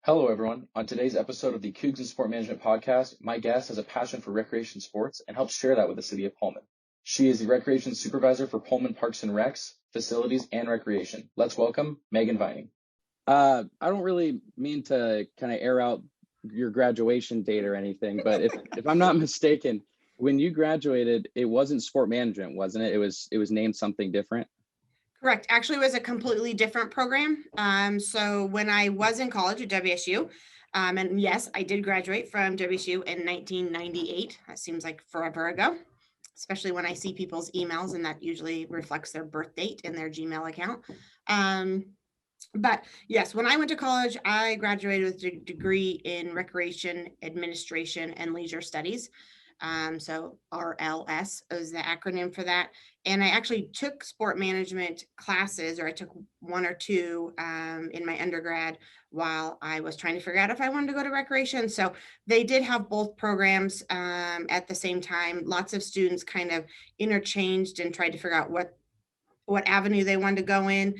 Hello, everyone. On today's episode of the Cougs Sport Management podcast, my guest has a passion for recreation sports and helps share that with the city of Pullman. She is the recreation supervisor for Pullman Parks and Recs, facilities, and recreation. Let's welcome Megan Vining. I don't really mean to kind of air out your graduation date or anything, but if I'm not mistaken, when you graduated, it wasn't sport management, wasn't it? It was named something different. Correct. Actually, it was a completely different program. So when I was in college at WSU, and yes, I did graduate from WSU in 1998. That seems like forever ago, especially when I see people's emails, and that usually reflects their birth date in their Gmail account. But yes, when I went to college, I graduated with a degree in recreation, administration, and leisure studies. So RLS is the acronym for that. And I actually took sport management classes, or I took one or two in my undergrad while I was trying to figure out if I wanted to go to recreation. So they did have both programs at the same time. Lots of students kind of interchanged and tried to figure out what avenue they wanted to go in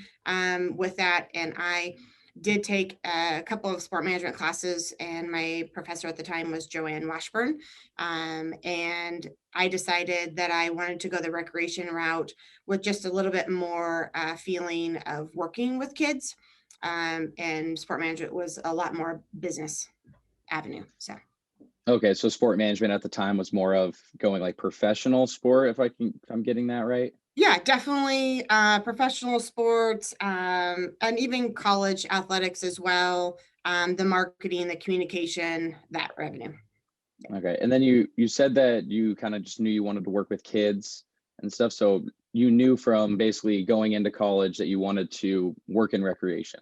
with that. And I did take a couple of sport management classes, and my professor at the time was Joanne Washburn. And I decided that I wanted to go the recreation route with just a little bit more feeling of working with kids. And sport management was a lot more business avenue. So. Okay, so sport management at the time was more of going like professional sport, if I'm getting that right. Yeah, definitely professional sports and even college athletics as well. The marketing, the communication, that revenue. Okay, and then you said that you kind of just knew you wanted to work with kids and stuff. So you knew from basically going into college that you wanted to work in recreation.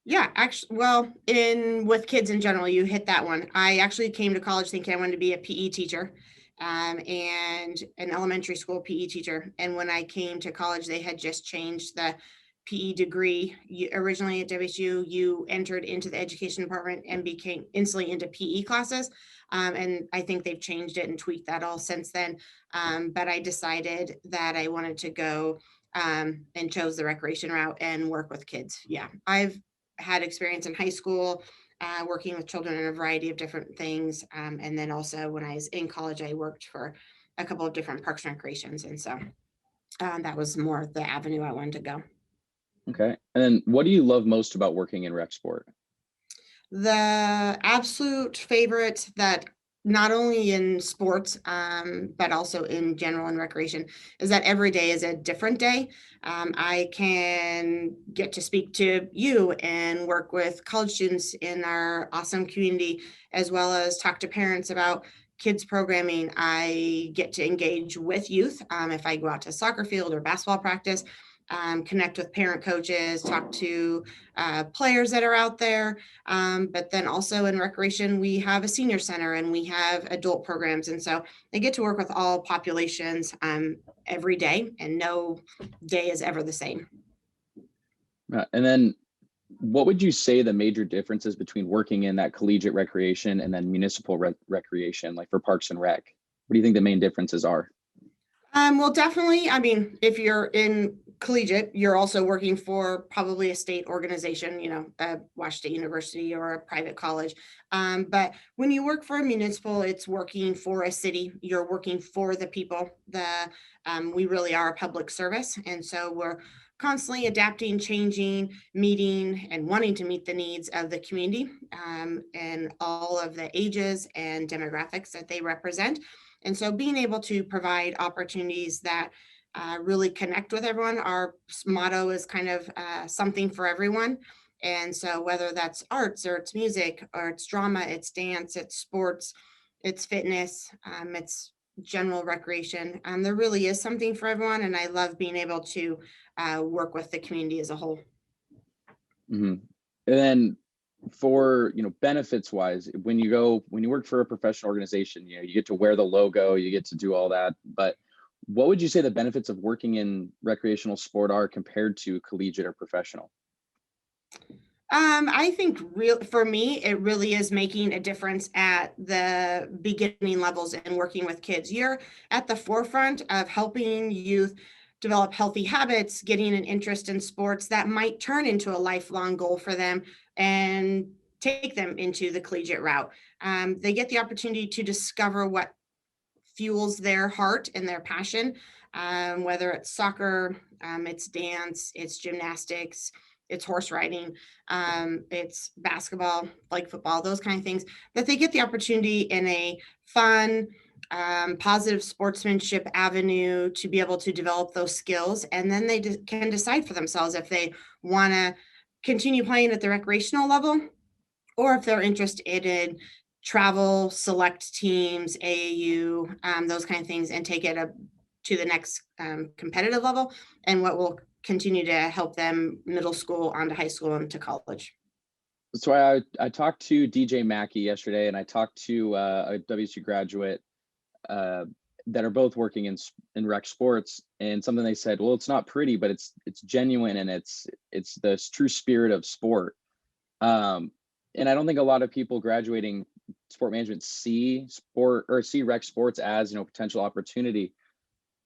Yeah, actually, well, with kids in general, you hit that one. I actually came to college thinking I wanted to be a PE teacher. And an elementary school PE teacher. And when I came to college, they had just changed the PE degree. Originally at WSU, you entered into the education department and became instantly into PE classes. And I think they've changed it and tweaked that all since then. But I decided that I wanted to go and chose the recreation route and work with kids. Yeah, I've had experience in high school working with children in a variety of different things. And then also when I was in college, I worked for a couple of different parks and recreations. And so that was more the avenue I wanted to go. Okay. And then what do you love most about working in rec sport? The absolute favorite that not only in sports, but also in general and recreation, is that every day is a different day. I can get to speak to you and work with college students in our awesome community, as well as talk to parents about kids programming. I get to engage with youth if I go out to soccer field or basketball practice. Connect with parent coaches, talk to players that are out there. But then also in recreation, we have a senior center and we have adult programs. And so they get to work with all populations every day, and no day is ever the same. And then what would you say the major differences between working in that collegiate recreation and then municipal recreation, like for Parks and Rec? What do you think the main differences are? Well, definitely. I mean, if you're in collegiate, you're also working for probably a state organization, a Washington University or a private college. But when you work for a municipal, it's working for a city. You're working for the people. We really are a public service. And so we're constantly adapting, changing, meeting, and wanting to meet the needs of the community and all of the ages and demographics that they represent. And so being able to provide opportunities that really connect with everyone. Our motto is kind of something for everyone. And so whether that's arts or it's music or it's drama, it's dance, it's sports, it's fitness, it's general recreation, there really is something for everyone. And I love being able to work with the community as a whole. Mm-hmm. And then for benefits wise, when you work for a professional organization, you get to wear the logo, you get to do all that, but what would you say the benefits of working in recreational sport are compared to collegiate or professional? I think for me, it really is making a difference at the beginning levels and working with kids. You're at the forefront of helping youth develop healthy habits, getting an interest in sports that might turn into a lifelong goal for them. And take them into the collegiate route. They get the opportunity to discover what fuels their heart and their passion, whether it's soccer, it's dance, it's gymnastics, it's horse riding, it's basketball, like football, those kind of things, that they get the opportunity in a fun, positive sportsmanship avenue to be able to develop those skills. And then they can decide for themselves if they want to continue playing at the recreational level, or if they're interested in travel, select teams, AAU, those kind of things, and take it up to the next competitive level, and what will continue to help them middle school onto high school and to college. So I talked to DJ Mackey yesterday, and I talked to a WSU graduate that are both working in rec sports, and something they said, well, it's not pretty, but it's genuine, and it's the true spirit of sport. And I don't think a lot of people graduating sport management see rec sports as, potential opportunity.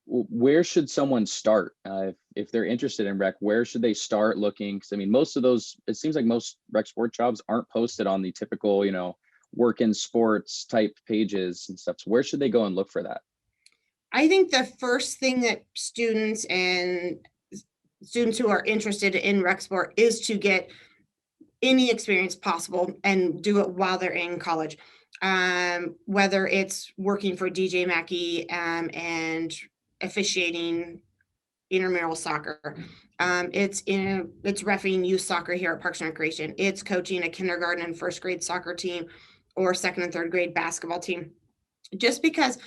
Where should someone start if they're interested in rec? Where should they start looking? Because I mean, most of those, it seems like most rec sport jobs aren't posted on the typical, work in sports type pages and stuff. So where should they go and look for that? I think the first thing that students who are interested in rec sport is to get any experience possible and do it while they're in college. Whether it's working for DJ Mackey and officiating intramural soccer, it's reffing youth soccer here at Parks and Recreation, it's coaching a kindergarten and first grade soccer team or second and third grade basketball team. Just because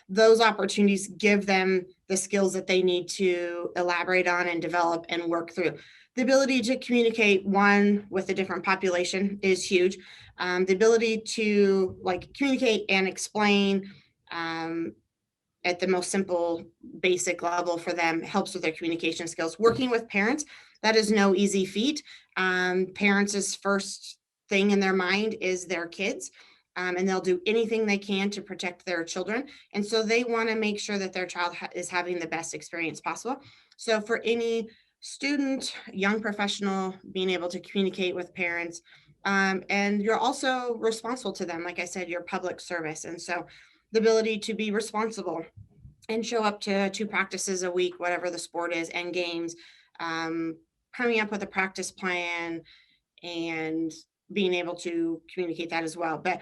those opportunities give them the skills that they need to elaborate on and develop and work through. The ability to communicate with a different population is huge. The ability to communicate and explain at the most simple, basic level for them helps with their communication skills. Working with parents, that is no easy feat. Parents' first thing in their mind is their kids. And they'll do anything they can to protect their children. And so they want to make sure that their child is having the best experience possible. So for any student, young professional, being able to communicate with parents, and you're also responsible to them. Like I said, you're public service. And so the ability to be responsible and show up to 2 practices a week, whatever the sport is, and games, coming up with a practice plan and being able to communicate that as well. But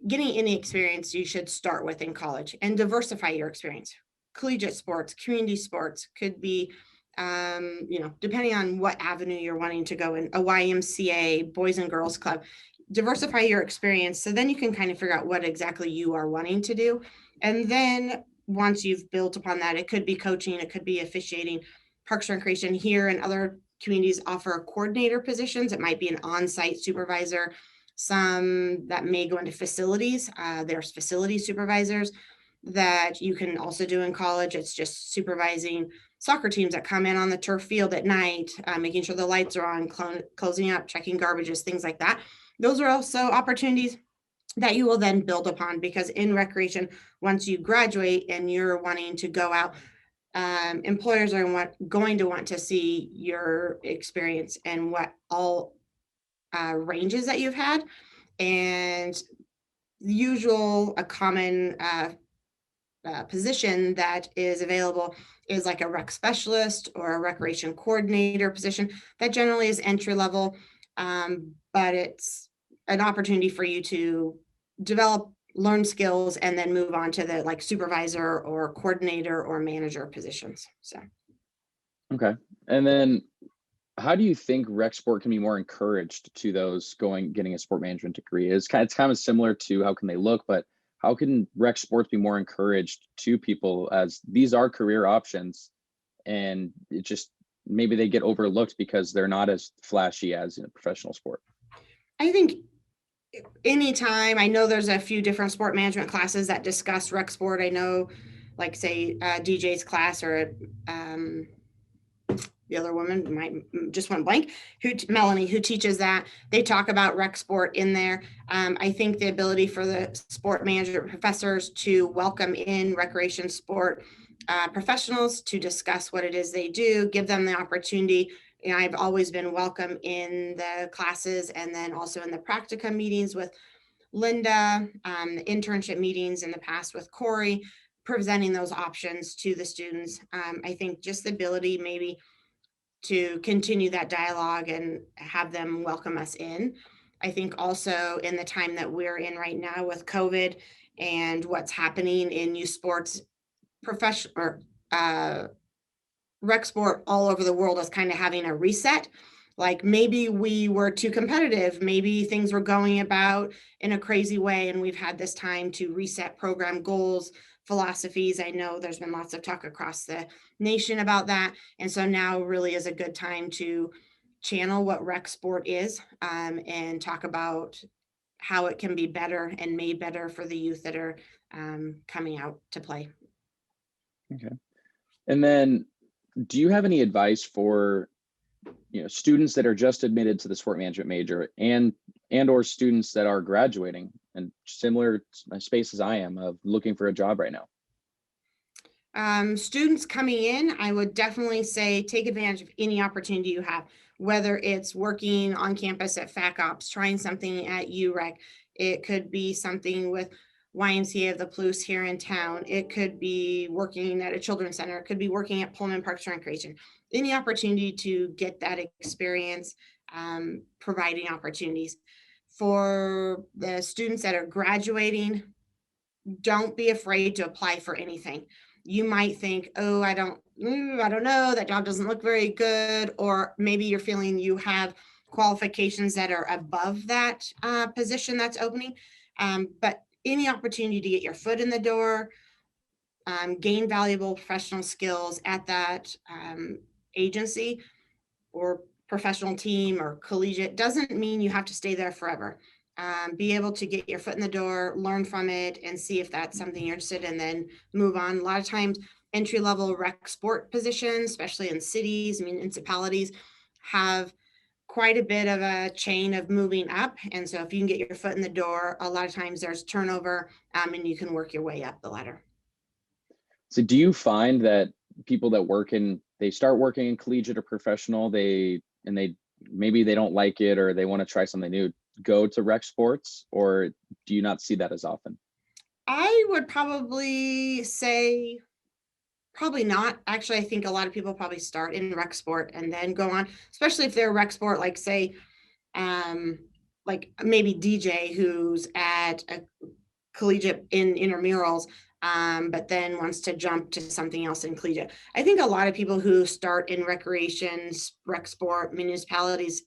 getting any experience you should start with in college, and diversify your experience. Collegiate sports, community sports could be, depending on what avenue you're wanting to go in, a YMCA, Boys and Girls Club. Diversify your experience so then you can kind of figure out what exactly you are wanting to do. And then once you've built upon that, it could be coaching, it could be officiating. Parks and Recreation here and other communities offer coordinator positions. It might be an on-site supervisor. Some that may go into facilities. There's facility supervisors that you can also do in college. It's just supervising soccer teams that come in on the turf field at night, making sure the lights are on, closing up, checking garbages, things like that. Those are also opportunities that you will then build upon, because in recreation, once you graduate and you're wanting to go out, employers are going to want to see your experience and what all ranges that you've had. And a common position that is available is like a rec specialist or a recreation coordinator position that generally is entry level, but it's an opportunity for you to develop, learn skills, and then move on to the supervisor or coordinator or manager positions. So okay. And then how do you think rec sport can be more encouraged to those getting a sport management degree? It's kind of similar to how can they look, but how can rec sports be more encouraged to people, as these are career options, and it just maybe they get overlooked because they're not as flashy as in a professional sport? I think anytime, I know there's a few different sport management classes that discuss rec sport. I know, say DJ's class, or the other woman just went blank, Melanie, who teaches that. They talk about rec sport in there. I think the ability for the sport management professors to welcome in recreation sport professionals to discuss what it is they do, give them the opportunity And I've always been welcome in the classes and then also in the practicum meetings with Linda, the internship meetings in the past with Corey, presenting those options to the students. I think just the ability maybe to continue that dialogue and have them welcome us in. I think also in the time that we're in right now with COVID and what's happening in youth sports, professional or rec sport all over the world is kind of having a reset. Like maybe we were too competitive, maybe things were going about in a crazy way, and we've had this time to reset program goals, philosophies. I know there's been lots of talk across the nation about that. And so now really is a good time to channel what rec sport is, and talk about how it can be better and made better for the youth that are coming out to play. Okay. And then do you have any advice for, students that are just admitted to the sport management major and or students that are graduating and similar space as I am of looking for a job right now? Students coming in, I would definitely say take advantage of any opportunity you have, whether it's working on campus at Fac Ops, trying something at UREC. It could be something with YMCA of the Palouse here in town. It could be working at a children's center. It could be working at Pullman Parks and Recreation. Any opportunity to get that experience, providing opportunities. For the students that are graduating, don't be afraid to apply for anything. You might think, oh, I don't know, that job doesn't look very good, or maybe you're feeling you have qualifications that are above that position that's opening. But any opportunity to get your foot in the door, gain valuable professional skills at that agency or professional team or collegiate doesn't mean you have to stay there forever. Be able to get your foot in the door, learn from it, and see if that's something you're interested in, then move on. A lot of times, entry-level rec sport positions, especially in cities, municipalities, have quite a bit of a chain of moving up. And so if you can get your foot in the door, a lot of times there's turnover, and you can work your way up the ladder. So do you find that people that they start working in collegiate or professional, they maybe they don't like it or they want to try something new, go to rec sports, or do you not see that as often? I would probably say probably not. Actually, I think a lot of people probably start in rec sport and then go on, especially if they're rec sport, like say, like maybe DJ who's at a collegiate in intramurals, but then wants to jump to something else in collegiate. I think a lot of people who start in recreation, rec sport, municipalities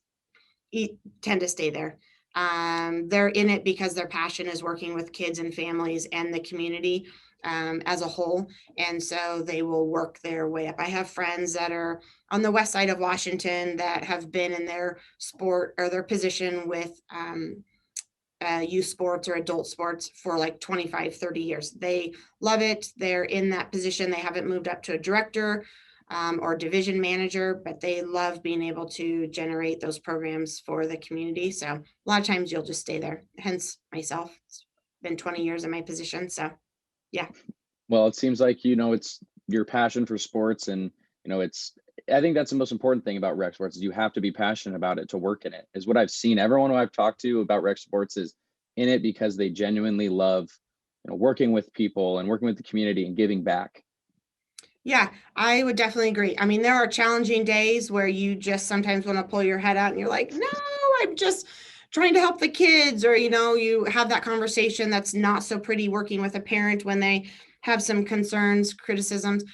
tend to stay there. They're in it because their passion is working with kids and families and the community as a whole. And so they will work their way up. I have friends that are on the west side of Washington that have been in their sport or their position with youth sports or adult sports for like 25, 30 years. They love it. They're in that position. They haven't moved up to a director or division manager, but they love being able to generate those programs for the community. So a lot of times you'll just stay there. Hence myself, it's been 20 years in my position. So yeah. Well, it seems like, it's your passion for sports, and, I think that's the most important thing about rec sports is you have to be passionate about it to work in it, is what I've seen. Everyone who I've talked to about rec sports is in it because they genuinely love, working with people and working with the community and giving back. Yeah, I would definitely agree. I mean, there are challenging days where you just sometimes want to pull your head out and you're like, no, I'm just trying to help the kids. Or, you have that conversation that's not so pretty working with a parent when they have some concerns, criticisms.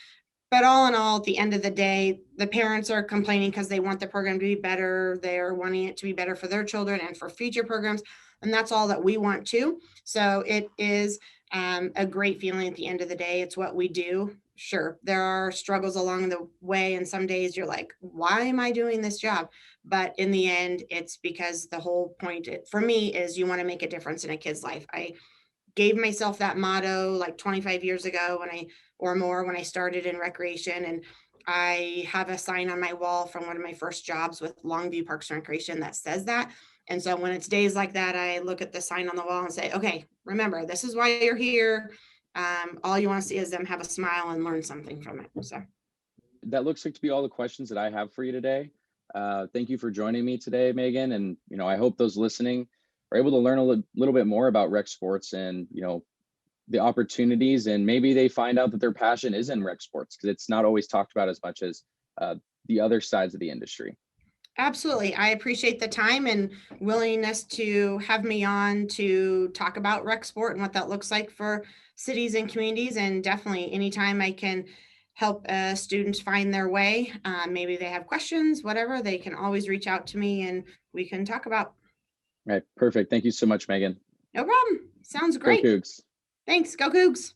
But all in all, at the end of the day, the parents are complaining because they want the program to be better. They're wanting it to be better for their children and for future programs. And that's all that we want too. So it is a great feeling at the end of the day. It's what we do. Sure, there are struggles along the way. And some days you're like, why am I doing this job? But in the end, it's because the whole point for me is you want to make a difference in a kid's life. I gave myself that motto like 25 years ago when I started in recreation. And I have a sign on my wall from one of my first jobs with Longview Parks and Recreation that says that. And so when it's days like that, I look at the sign on the wall and say, okay, remember, this is why you're here. All you want to see is them have a smile and learn something from it. So That looks like to be all the questions that I have for you today. Thank you for joining me today, Megan. And, I hope those listening are able to learn a little bit more about rec sports and, the opportunities, and maybe they find out that their passion is in rec sports, because it's not always talked about as much as the other sides of the industry. Absolutely. I appreciate the time and willingness to have me on to talk about rec sport and what that looks like for cities and communities. And definitely anytime I can help students find their way, maybe they have questions, whatever, they can always reach out to me and we can talk about. Right. Perfect. Thank you so much, Megan. No problem. Sounds Go great. Cougs. Thanks. Go Cougs.